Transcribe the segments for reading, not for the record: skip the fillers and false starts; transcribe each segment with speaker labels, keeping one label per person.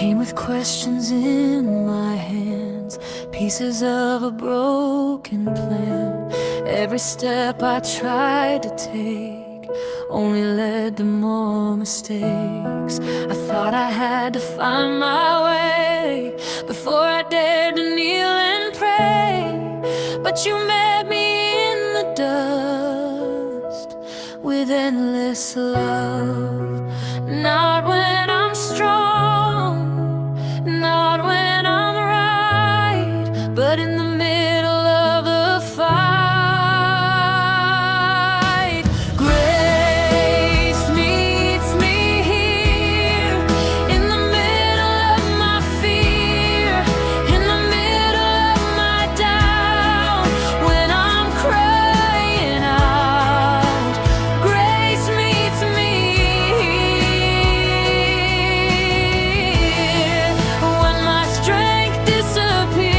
Speaker 1: came with questions in my hands, pieces of a broken plan. Every step I tried to take only led to more mistakes. I thought I had to find my way before I dared to kneel and pray. But you met me in the dust with endless love. Not when I'm strong, not when I'm right, but in the middle of the fight. Grace meets me here, in the middle of my fear, in the middle of my doubt, when I'm crying out. Grace meets me here, when my strength disappears.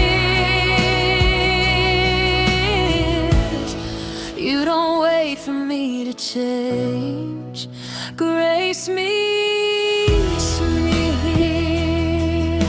Speaker 1: You don't wait for me to change. Grace meets me here.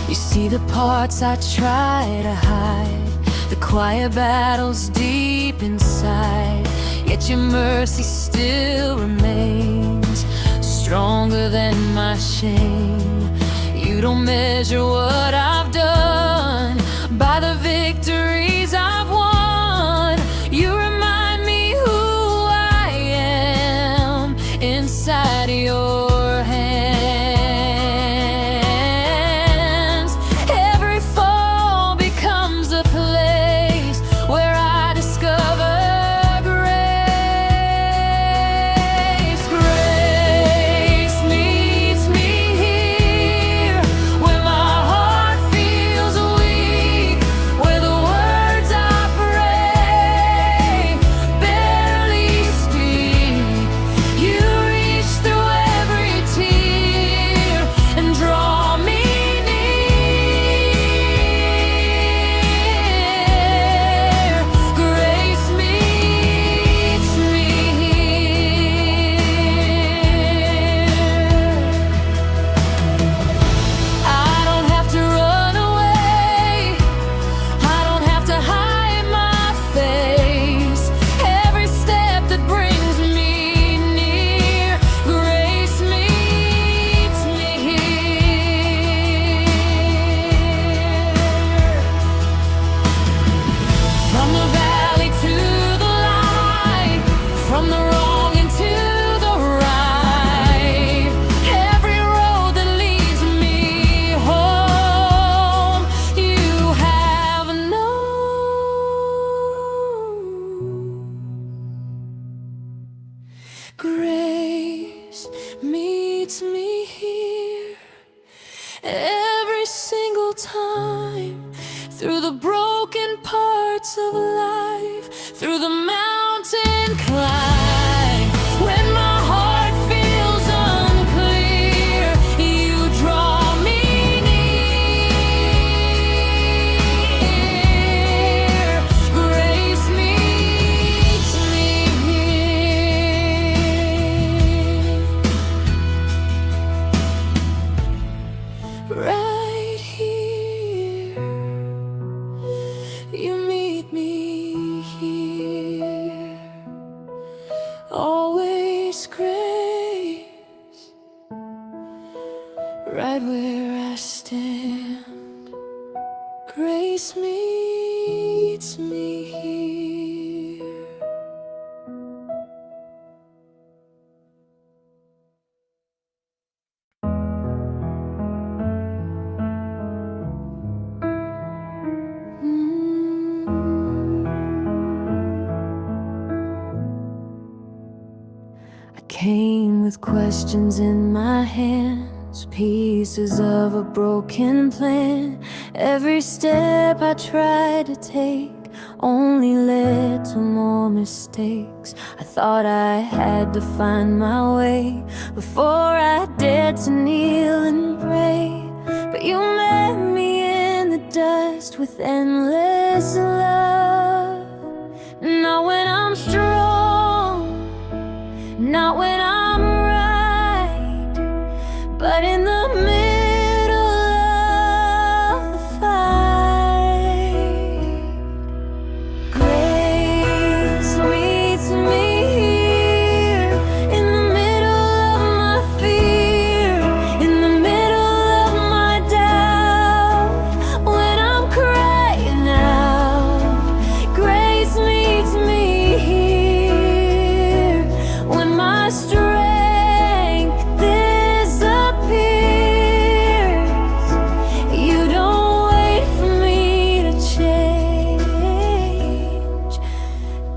Speaker 1: You see the parts I try to hide, the quiet battles deep inside, yet your mercy still remains, stronger than my shame. You don't measure what I've done by the victories I've won. You remind me who I am inside your hands. Every fall becomes a place where I discover grace. Grace meets me here, where my heart feels weak, where the words I pray barely speak. You reach through every tear and draw me near. Grace meets me here. I don't have to run away, I don't have to hide my face. Every step that brings me near, grace meets me here. From the valley to the light, from the wrong into the right, every road that leads me home, you have known. Grace meets me here every single time, through the broken parts of life, through the mountain climb. When my heart feels unclear, you draw me near. Grace meets me here, right here. You meet me here. Always grace, right where I stand. Grace meets me here. I came with questions in my hands, pieces of a broken plan. Every step I tried to take only led to more mistakes. I thought I had to find my way before I dared to kneel and pray. But you met me in the dust with endless love. Not when I'm strong, not when I'm right, but in the middle of the fight. Grace meets me here, in the middle of my fear, in the middle of my doubt, when I'm crying out. Grace meets me here, when my strength disappears. You don't wait for me to change.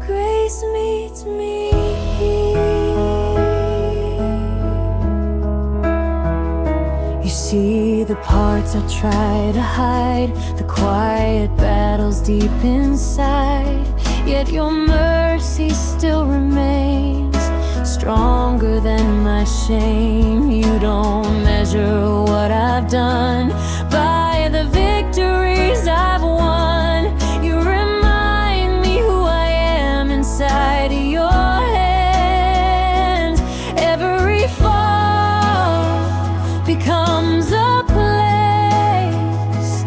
Speaker 1: Grace meets me here. You see the parts I try to hide, the quiet battles deep inside, yet your mercy still remains, stronger than my shame. You don't measure what I've done by the victories I've won. You remind me who I am inside of your hands. Every fall becomes a place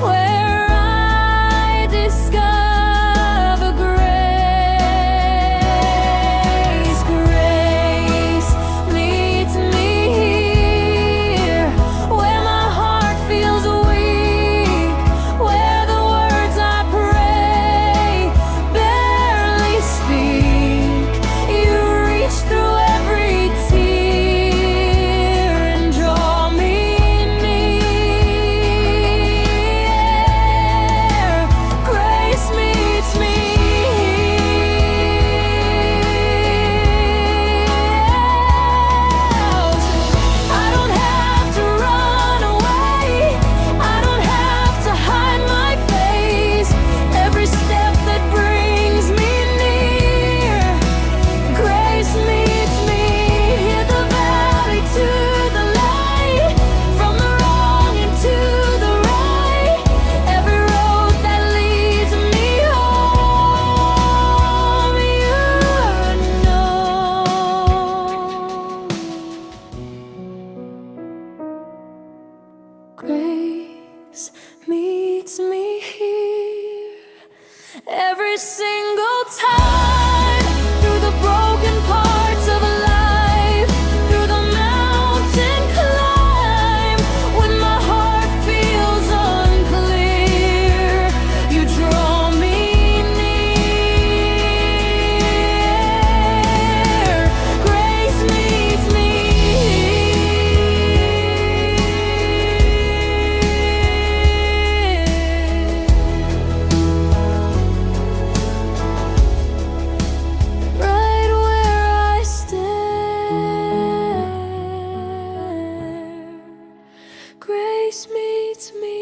Speaker 1: where I discover grace. Grace meets me here, where my heart feels weak, where the words I pray barely speak. You reach through every tear and draw me near. Grace meets me here. I don't have to run away, I don't have to hide my face. Every step that brings me near, grace meets me here. The valley to the light, from the wrong into the right, every road that leads me home, you know. Grace meets me here, every single time, through the broken parts of life, through the mountain climb. When my heart feels unclear, you draw me near. Grace meets me right where I stand. Grace meets me